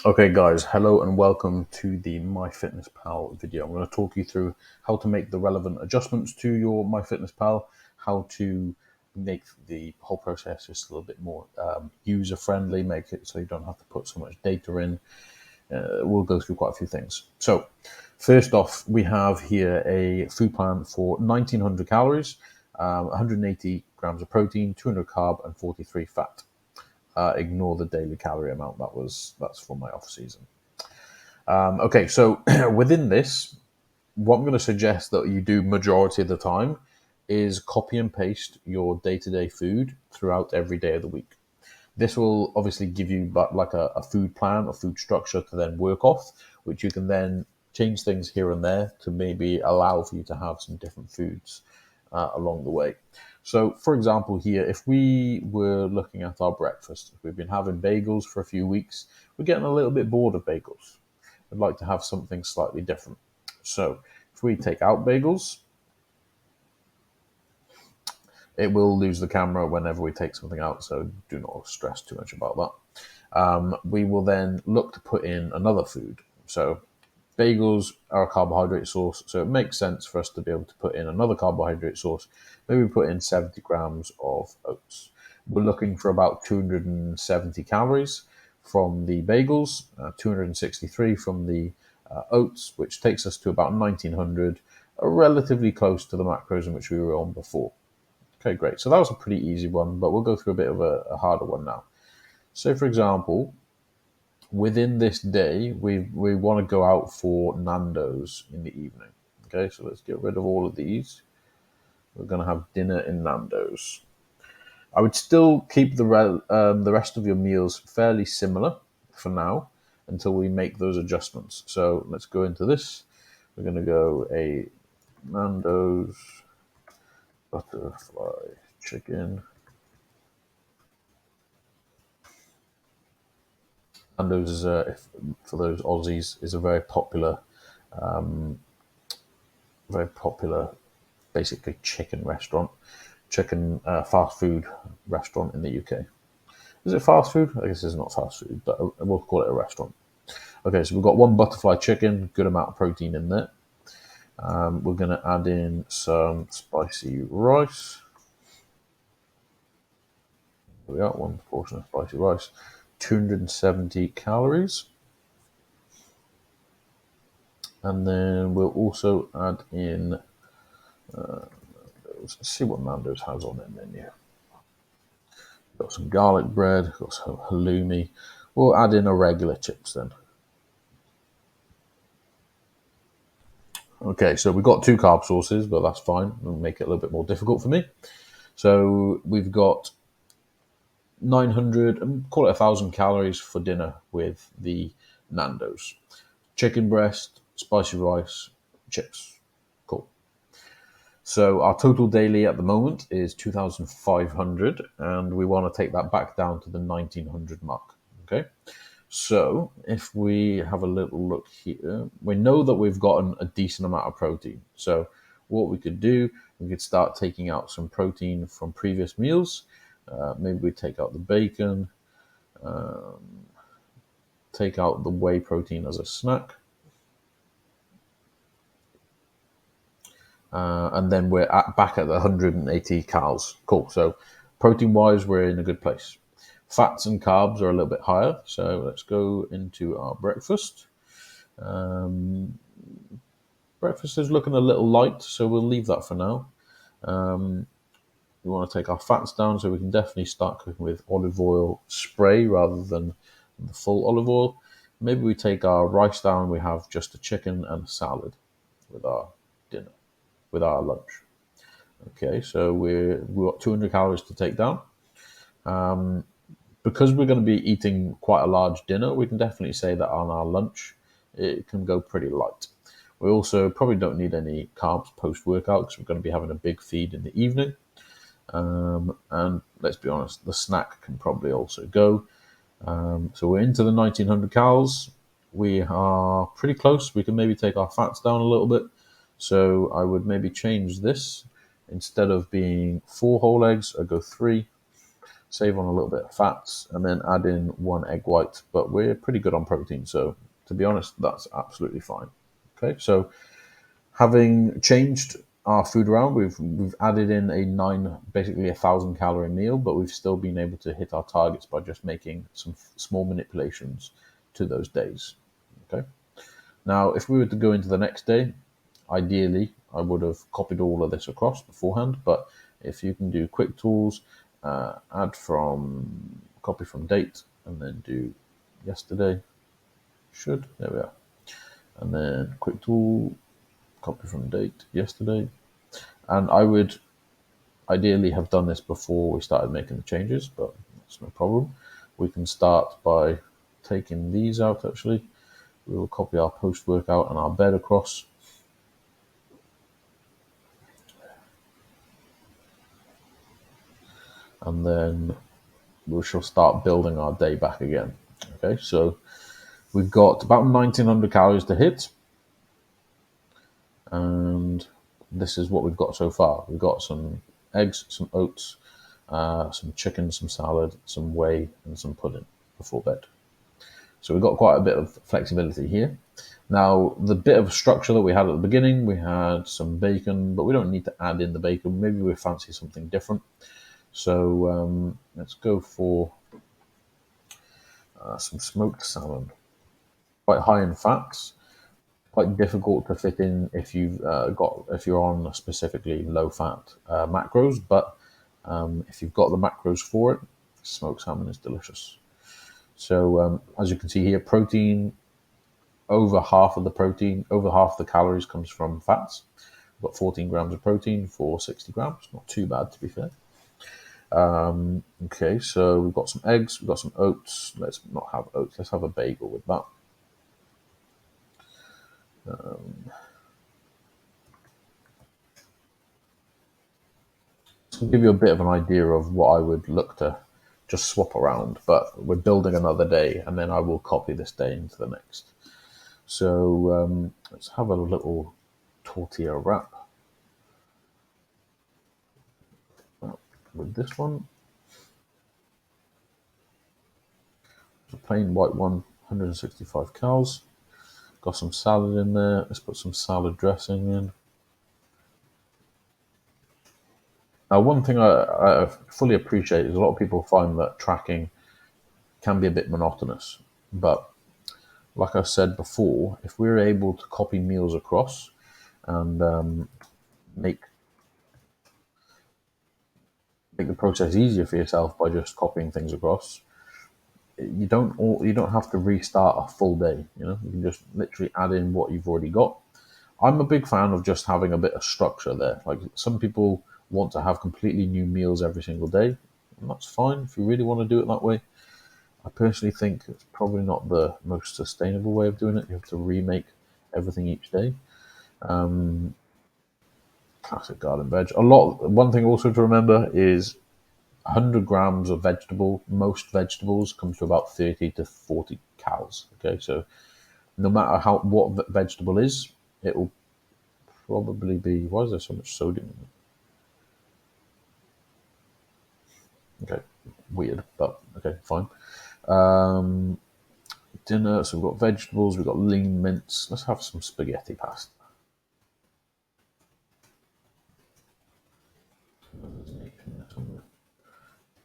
Okay, guys, hello and welcome to the Myfitnesspal video. I'm going to talk you through how to make the relevant adjustments to your Myfitnesspal, how to make the whole process just a little bit more user friendly, make it so you don't have to put so much data in. We'll go through quite a few things. So, first off, we have here a food plan for 1900 calories, 180 grams of protein, 200 carb, and 43 fat. Ignore the daily calorie amount. That's for my off season. Okay, so within this, what I'm going to suggest that you do majority of the time is copy and paste your day-to-day food throughout every day of the week. This will obviously give you but like a food plan, a food structure to then work off, which you can then change things here and there to maybe allow for you to have some different foods along the way. So, for example, here, if we were looking at our breakfast, we've been having bagels for a few weeks, we're getting a little bit bored of bagels. I'd like to have something slightly different. So, if we take out bagels, it will lose the camera whenever we take something out, so do not stress too much about that. We will then look to put in another food. So bagels are a carbohydrate source, so it makes sense for us to be able to put in another carbohydrate source. Maybe put in 70 grams of oats. We're looking for about 270 calories from the bagels, 263 from the oats, which takes us to about 1900, relatively close to the macros in which we were on before. Okay, great. So that was a pretty easy one, but we'll go through a bit of a harder one now. So, for example, within this day, we want to go out for Nando's in the evening. Okay, so let's get rid of all of these. We're going to have dinner in Nando's. I would still keep the rest of your meals fairly similar for now until we make those adjustments. So let's go into this. We're going to go a Nando's butterfly chicken. Nando's is for those Aussies, is a very popular, basically chicken restaurant, chicken fast food restaurant in the UK. Is it fast food? I guess it's not fast food, but we'll call it a restaurant. Okay, so we've got one butterfly chicken, good amount of protein in there. We're going to add in some spicy rice. We got one portion of spicy rice, 270 calories. And then we'll also add in, let's see what Nando's has on their menu. Got some garlic bread, got some halloumi. We'll add in a regular chips then. Okay, so we've got two carb sources, but that's fine. It'll make it a little bit more difficult for me. So we've got 900, call it 1,000 calories for dinner with the Nando's. Chicken breast, spicy rice, chips. Cool. So our total daily at the moment is 2,500, and we want to take that back down to the 1,900 mark. Okay. So if we have a little look here, we know that we've gotten a decent amount of protein. So what we could do, we could start taking out some protein from previous meals. Maybe we take out the bacon, take out the whey protein as a snack. And then we're back at the 180 calories. Cool. So protein-wise, we're in a good place. Fats and carbs are a little bit higher. So let's go into our breakfast. Breakfast is looking a little light, so we'll leave that for now. We want to take our fats down, so we can definitely start cooking with olive oil spray rather than the full olive oil. Maybe we take our rice down. We have just a chicken and a salad with our dinner, with our lunch. Okay, so we've got 200 calories to take down. Because we're going to be eating quite a large dinner, we can definitely say that on our lunch, it can go pretty light. We also probably don't need any carbs post-workout because we're going to be having a big feed in the evening. And let's be honest, the snack can probably also go. So we're into the 1,900 calories. We are pretty close. We can maybe take our fats down a little bit. So I would maybe change this. Instead of being 4 whole eggs, I go 3. save on a little bit of fats, and then add in one egg white. But we're pretty good on protein, so to be honest, that's absolutely fine. Okay, so having changed our food around, we've added in a basically 1,000 calorie meal, but we've still been able to hit our targets by just making some small manipulations to those days. Okay. Now, if we were to go into the next day, ideally, I would have copied all of this across beforehand. But if you can do quick tools, add from copy from date, and then do yesterday, there we are. And then quick tool, copy from date, yesterday. And I would ideally have done this before we started making the changes, but that's no problem. We can start by taking these out actually. We will copy our post workout and our bed across. And then we shall start building our day back again. Okay, so we've got about 1,900 calories to hit. And this is what we've got so far. We've got some eggs, some oats, some chicken, some salad, some whey, and some pudding before bed. So we've got quite a bit of flexibility here. Now, the bit of structure that we had at the beginning, we had some bacon, but we don't need to add in the bacon. Maybe we fancy something different. So let's go for some smoked salmon. Quite high in fats, quite difficult to fit in if if you're on specifically low fat macros. But if you've got the macros for it, smoked salmon is delicious. So as you can see here, protein, over half of the calories comes from fats. We've got 14 grams of protein for 60 grams. Not too bad, to be fair. Okay, so we've got some eggs, we've got some oats. Let's not have oats. Let's have a bagel with that. To give you a bit of an idea of what I would look to just swap around, but we're building another day, and then I will copy this day into the next. So let's have a little tortilla wrap with this one. The plain white one, 165 calories. Got some salad in there. Let's put some salad dressing in. Now, one thing I fully appreciate is a lot of people find that tracking can be a bit monotonous. But like I said before, if we're able to copy meals across and make the process easier for yourself by just copying things across, you don't have to restart a full day. You can just literally add in what you've already got. I'm a big fan of just having a bit of structure there. Like some people want to have completely new meals every single day, and that's fine if you really want to do it that way. I personally think it's probably not the most sustainable way of doing it. You have to remake everything each day. Classic garden veg. One thing also to remember is 100 grams of vegetable. Most vegetables comes to about 30 to 40 calories. Okay, so no matter what vegetable is, it will probably be. Why is there so much sodium in it? Okay, weird, but okay, fine. Um, Dinner. So we've got vegetables. We've got lean mince. Let's have some spaghetti pasta.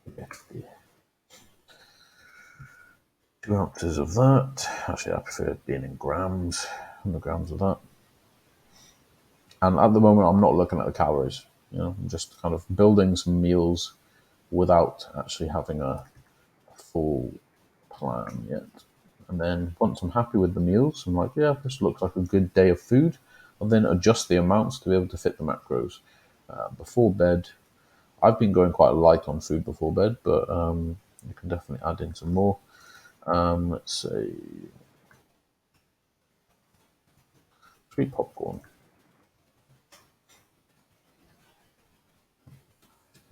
Spaghetti. 2 ounces of that. Actually, I prefer it being in grams. 100 grams of that. And at the moment, I'm not looking at the calories. I'm just kind of building some meals without actually having a full plan yet. And then once I'm happy with the meals, I'm like, yeah, this looks like a good day of food. I'll then adjust the amounts to be able to fit the macros. Before bed, I've been going quite light on food before bed, but you can definitely add in some more. Let's say sweet popcorn.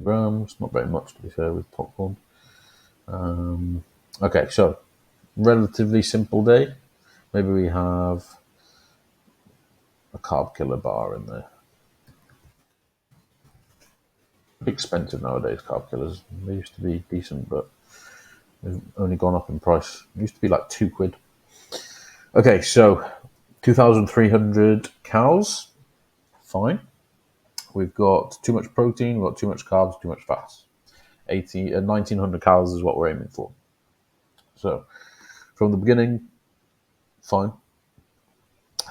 Grams, not very much to be fair with popcorn. Okay, so relatively simple day. Maybe we have a carb killer bar in there. expensive nowadays, carb killers. They used to be decent, but they've only gone up in price. It used to be like £2. Okay, so 2,300 calories, fine. We've got too much protein, we've got too much carbs, too much fats. 1,900 calories is what we're aiming for. So from the beginning, fine.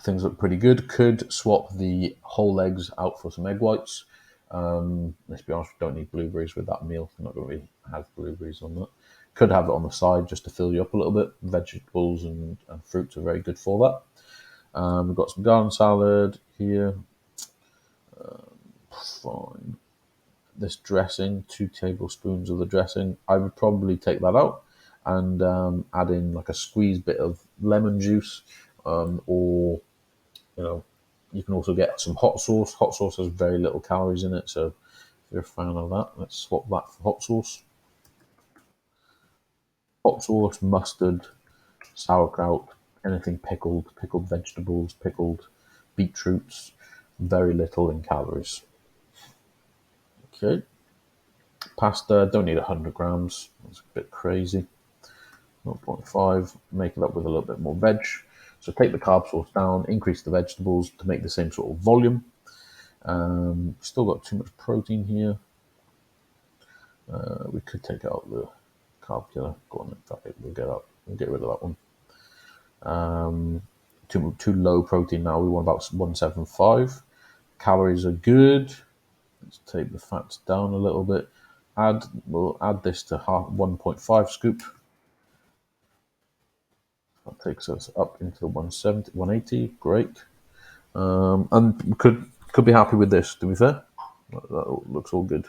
Things look pretty good. Could swap the whole eggs out for some egg whites. Let's be honest, we don't need blueberries with that meal. I'm not going to really have blueberries on that. Could have it on the side just to fill you up a little bit. Vegetables and fruits are very good for that. We've got some garden salad here. Fine. This dressing, 2 tablespoons of the dressing. I would probably take that out and add in like a squeezed bit of lemon juice, or you can also get some hot sauce. Hot sauce has very little calories in it, so if you're a fan of that, let's swap that for hot sauce. Hot sauce, mustard, sauerkraut, anything pickled, pickled vegetables, pickled beetroots, very little in calories. Okay. Pasta, don't need 100 grams. That's a bit crazy. 0.5, make it up with a little bit more veg. So take the carb source down, increase the vegetables to make the same sort of volume. Still got too much protein here. We could take out the carb killer. Go on, fuck it, we'll get rid of that one. Too low protein now. We want about 175. Calories are good. Let's take the fats down a little bit. We'll add this to 1.5 scoop. That takes us up into the 170, 180. Great. And we could be happy with this, to be fair. That looks all good.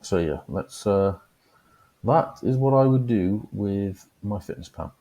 So yeah, let's. That is what I would do with Myfitnesspal.